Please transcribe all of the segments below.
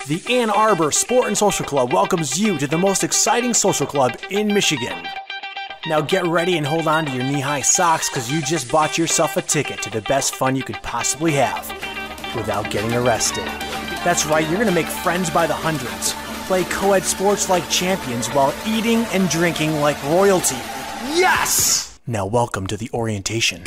The Ann Arbor Sport and Social Club welcomes you to the most exciting social club in Michigan. Now get ready and hold on to your knee-high socks because you just bought yourself a ticket to the best fun you could possibly have without getting arrested. That's right, you're going to make friends by the hundreds, play co-ed sports like champions while eating and drinking like royalty. Yes! Now welcome to the orientation.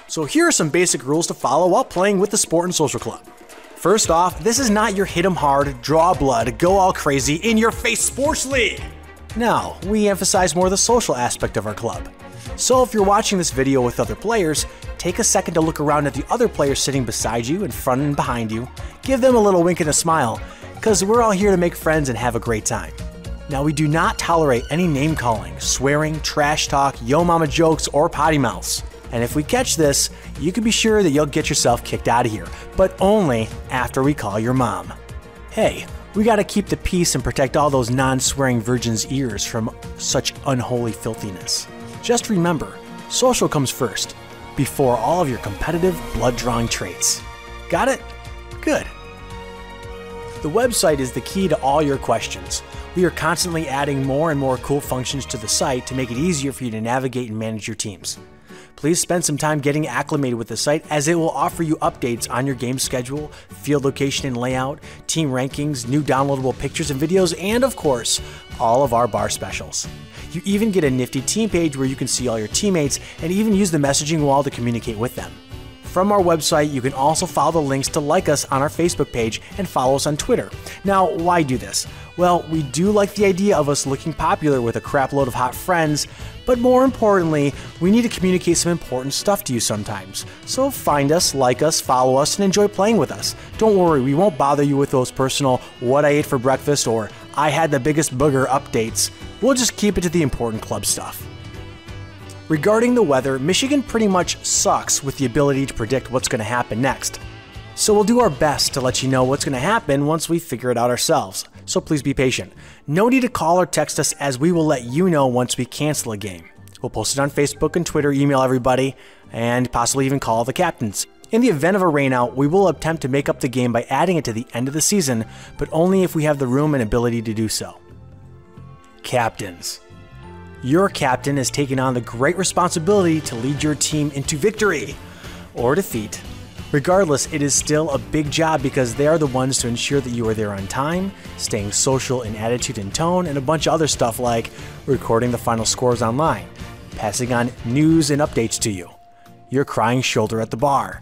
So here are some basic rules to follow while playing with the Sport and Social Club. First off, this is not your hit 'em hard, draw blood, go all crazy, in-your-face sports league! No, we emphasize more the social aspect of our club. So if you're watching this video with other players, take a second to look around at the other players sitting beside you, in front and behind you, give them a little wink and a smile, because we're all here to make friends and have a great time. Now we do not tolerate any name calling, swearing, trash talk, yo mama jokes, or potty mouths. And if we catch this, you can be sure that you'll get yourself kicked out of here, but only after we call your mom. Hey, we gotta keep the peace and protect all those non-swearing virgins' ears from such unholy filthiness. Just remember, social comes first, before all of your competitive, blood-drawing traits. Got it? Good. The website is the key to all your questions. We are constantly adding more and more cool functions to the site to make it easier for you to navigate and manage your teams. Please spend some time getting acclimated with the site as it will offer you updates on your game schedule, field location and layout, team rankings, new downloadable pictures and videos, and of course, all of our bar specials. You even get a nifty team page where you can see all your teammates and even use the messaging wall to communicate with them. From our website, you can also follow the links to like us on our Facebook page and follow us on Twitter. Now, why do this? Well, we do like the idea of us looking popular with a crapload of hot friends, but more importantly, we need to communicate some important stuff to you sometimes. So find us, like us, follow us, and enjoy playing with us. Don't worry, we won't bother you with those personal what I ate for breakfast or I had the biggest booger updates. We'll just keep it to the important club stuff. Regarding the weather, Michigan pretty much sucks with the ability to predict what's going to happen next. So we'll do our best to let you know what's going to happen once we figure it out ourselves. So please be patient. No need to call or text us as we will let you know once we cancel a game. We'll post it on Facebook and Twitter, email everybody, and possibly even call the captains. In the event of a rainout, we will attempt to make up the game by adding it to the end of the season, but only if we have the room and ability to do so. Captains. Your captain is taking on the great responsibility to lead your team into victory or defeat. Regardless, it is still a big job because they are the ones to ensure that you are there on time, staying social in attitude and tone, and a bunch of other stuff like recording the final scores online, passing on news and updates to you, your crying shoulder at the bar,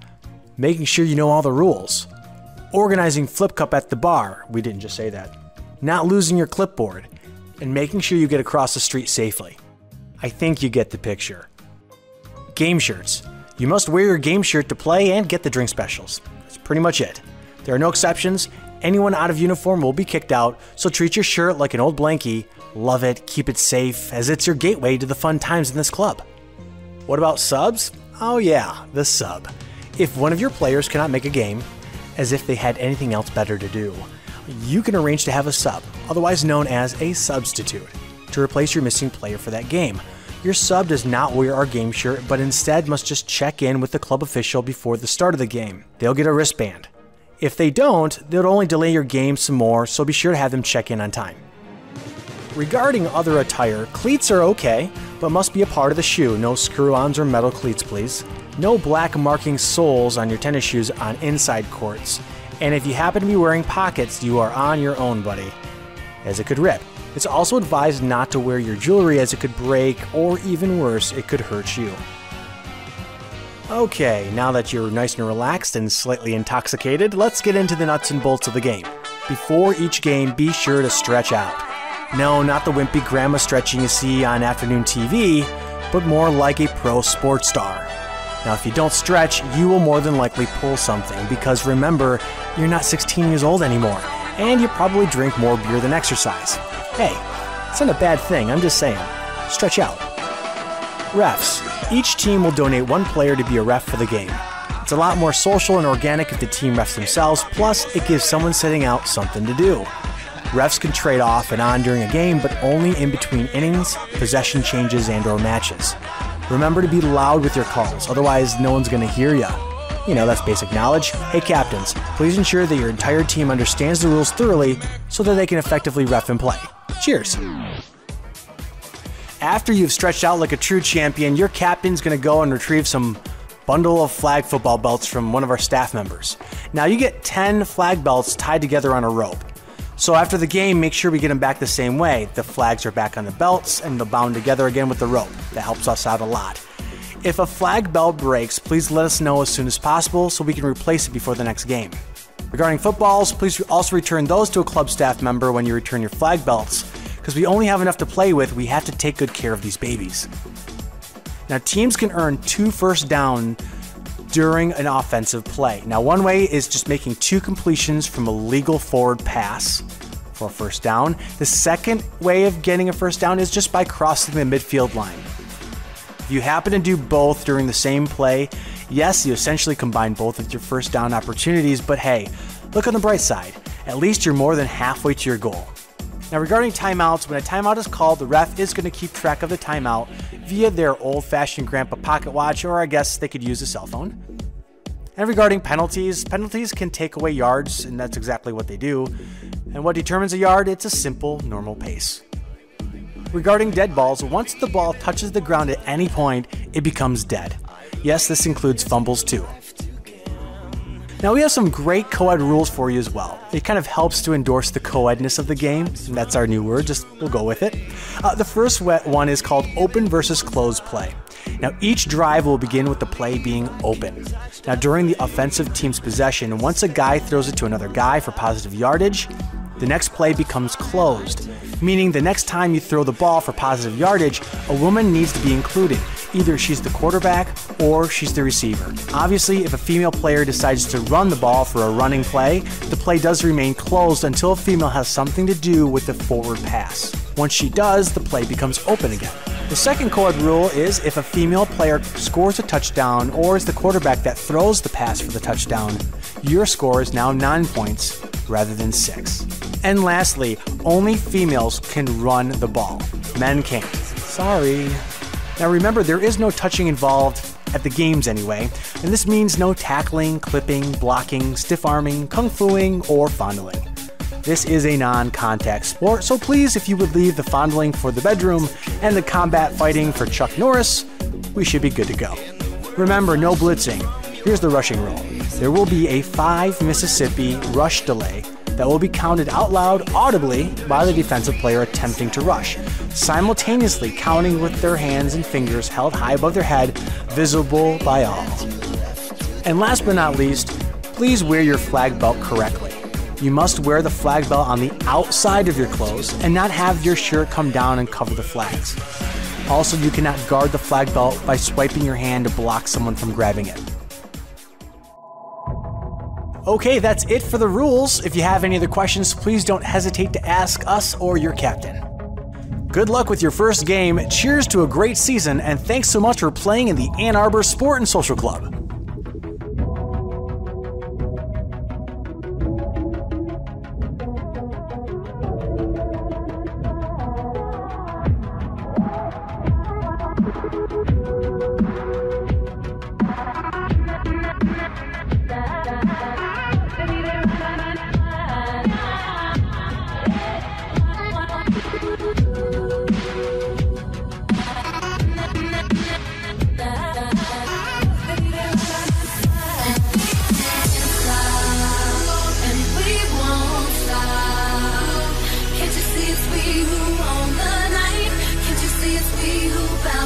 making sure you know all the rules, organizing Flip Cup at the bar, we didn't just say that, not losing your clipboard, and making sure you get across the street safely. I think you get the picture. Game shirts. You must wear your game shirt to play and get the drink specials. That's pretty much it. There are no exceptions. Anyone out of uniform will be kicked out, so treat your shirt like an old blankie. Love it, keep it safe, as it's your gateway to the fun times in this club. What about subs? Oh yeah, the sub. If one of your players cannot make a game, as if they had anything else better to do, you can arrange to have a sub, otherwise known as a substitute, to replace your missing player for that game. Your sub does not wear our game shirt, but instead must just check in with the club official before the start of the game. They'll get a wristband. If they don't, they'll only delay your game some more, so be sure to have them check in on time. Regarding other attire, cleats are okay, but must be a part of the shoe. No screw-ons or metal cleats, please. No black marking soles on your tennis shoes on inside courts. And if you happen to be wearing pockets, you are on your own, buddy, as it could rip. It's also advised not to wear your jewelry as it could break, or even worse, it could hurt you. Okay, now that you're nice and relaxed and slightly intoxicated, let's get into the nuts and bolts of the game. Before each game, be sure to stretch out. No, not the wimpy grandma stretching you see on afternoon TV, but more like a pro sports star. Now, if you don't stretch, you will more than likely pull something, because remember, you're not 16 years old anymore, and you probably drink more beer than exercise. Hey, it's not a bad thing, I'm just saying. Stretch out. Refs. Each team will donate one player to be a ref for the game. It's a lot more social and organic if the team refs themselves, plus it gives someone sitting out something to do. Refs can trade off and on during a game, but only in between innings, possession changes, and/or matches. Remember to be loud with your calls, otherwise no one's going to hear ya. You know, that's basic knowledge. Hey captains, please ensure that your entire team understands the rules thoroughly so that they can effectively ref and play. Cheers! After you've stretched out like a true champion, your captain's going to go and retrieve some bundle of flag football belts from one of our staff members. Now you get 10 flag belts tied together on a rope. So after the game, make sure we get them back the same way. The flags are back on the belts and they're bound together again with the rope. That helps us out a lot. If a flag belt breaks, please let us know as soon as possible so we can replace it before the next game. Regarding footballs, please also return those to a club staff member when you return your flag belts. Because we only have enough to play with, we have to take good care of these babies. Now, teams can earn 2 first down during an offensive play. Now, one way is just making 2 completions from a legal forward pass for a first down. The second way of getting a first down is just by crossing the midfield line. If you happen to do both during the same play, yes, you essentially combine both of your first down opportunities, but hey, look on the bright side. At least you're more than halfway to your goal. Now, regarding timeouts, when a timeout is called, the ref is going to keep track of the timeout via their old-fashioned grandpa pocket watch, or I guess they could use a cell phone. And regarding penalties, penalties can take away yards, and that's exactly what they do. And what determines a yard? It's a simple, normal pace. Regarding dead balls, once the ball touches the ground at any point, it becomes dead. Yes, this includes fumbles too. Now we have some great co-ed rules for you as well. It kind of helps to endorse the co-edness of the game, and that's our new word, we'll go with it. The first one is called open versus closed play. Now each drive will begin with the play being open. Now during the offensive team's possession, once a guy throws it to another guy for positive yardage, the next play becomes closed, meaning the next time you throw the ball for positive yardage, a woman needs to be included. Either she's the quarterback or she's the receiver. Obviously, if a female player decides to run the ball for a running play, the play does remain closed until a female has something to do with the forward pass. Once she does, the play becomes open again. The second co-ed rule is if a female player scores a touchdown or is the quarterback that throws the pass for the touchdown, your score is now 9 points rather than 6. And lastly, only females can run the ball. Men can't. Sorry. Now remember, there is no touching involved at the games anyway, and this means no tackling, clipping, blocking, stiff-arming, kung-fuing, or fondling. This is a non-contact sport, so please, if you would leave the fondling for the bedroom and the combat fighting for Chuck Norris, we should be good to go. Remember, no blitzing. Here's the rushing rule. There will be a 5 Mississippi rush delay that will be counted out loud audibly by the defensive player attempting to rush, simultaneously counting with their hands and fingers held high above their head, visible by all. And last but not least, please wear your flag belt correctly. You must wear the flag belt on the outside of your clothes and not have your shirt come down and cover the flags. Also, you cannot guard the flag belt by swiping your hand to block someone from grabbing it. Okay, that's it for the rules. If you have any other questions, please don't hesitate to ask us or your captain. Good luck with your first game, cheers to a great season, and thanks so much for playing in the Ann Arbor Sport and Social Club. Baby, we who own the night. Can't you see it's we who bound